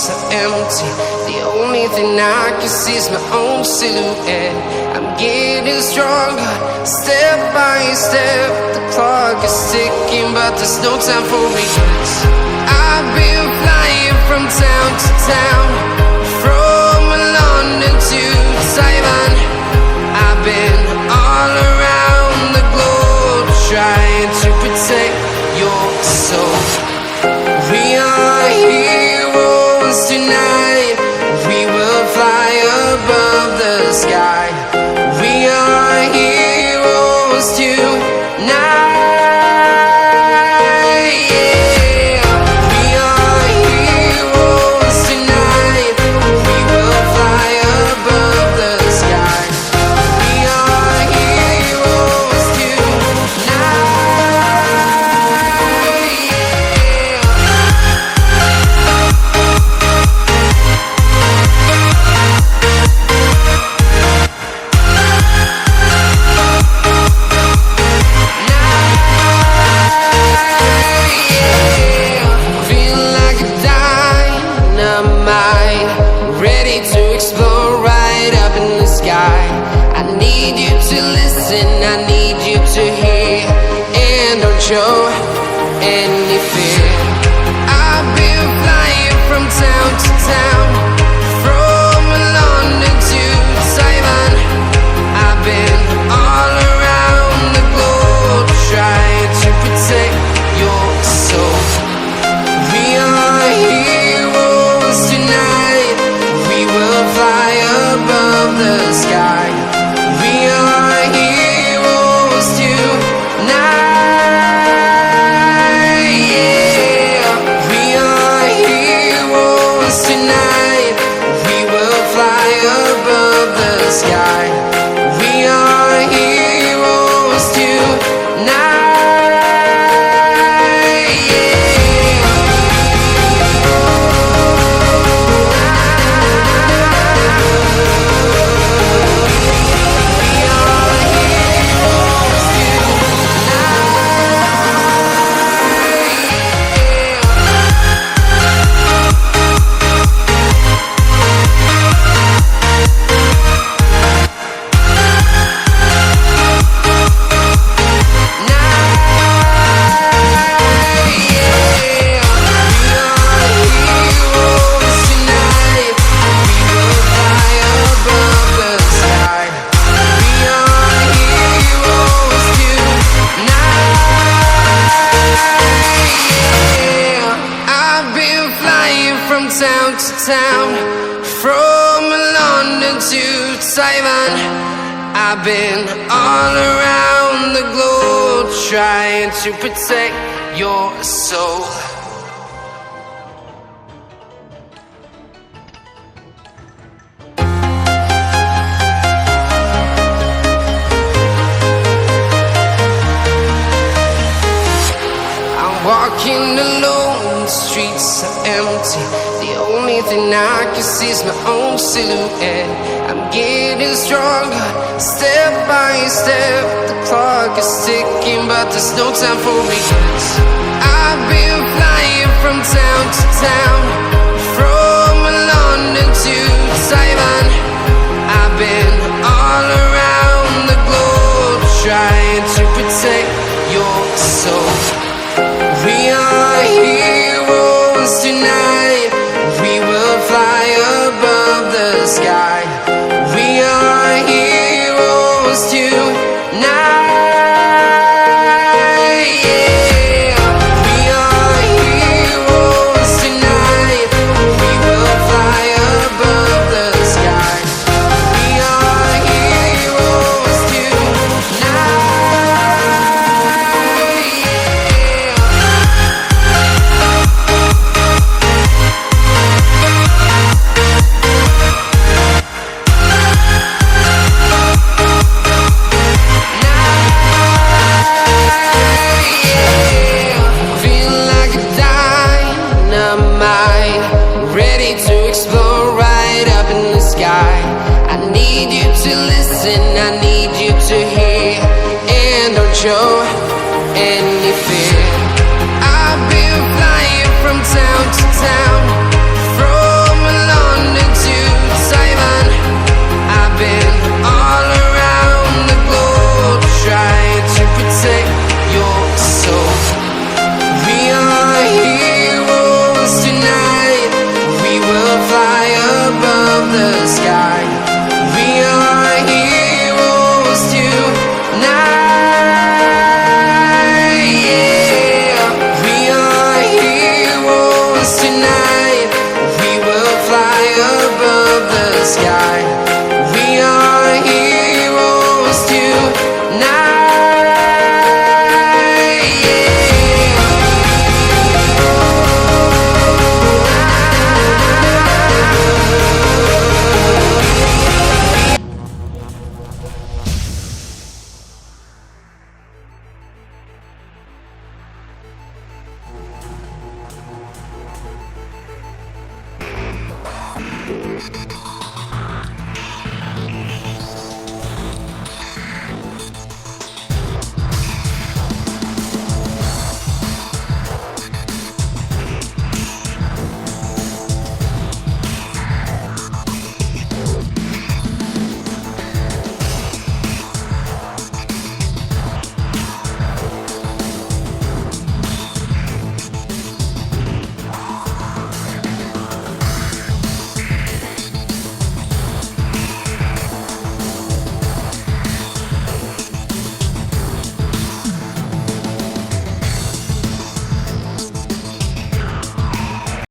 streets are empty. The only thing I can see is my own silhouette. I'm getting stronger, step by step. The clock is ticking, but there's no time for regrets. I've been flying from town to town, from London to Taiwan. I've been all around the globe, trying to protect your soul. We are heroes tonight. We will fly above the sky. We are heroes tonight. Yeah. We are heroes tonight. We will fly above the sky. We are heroes tonight. I need you to hear and don't show any fear. I've been flying from town to town, from London to Taiwan. I've been all around the globe, trying to protect your soul. We are heroes tonight. We will fly above the sky. We are heroes tonight. Yeah. We are heroes tonight. We will fly above the sky. We are heroes tonight. Town to town, from London to Taiwan. I've been all around the globe, trying to protect your soul. I'm walking alone, the streets are empty. The only thing I can see is my own silhouette. I'm getting stronger, step by step. The clock is ticking, but there's no time for regrets. I've been flying from town to town, from London to Taiwan. I've been all around the globe, trying to protect your soul. We are heroes tonight. We will fly above the sky. We are heroes tonight. Yeah. We are heroes tonight. We will fly above the sky. We are heroes tonight. I need you to listen, I need you to hear, and don't show any fear. I've been flying from town to town, from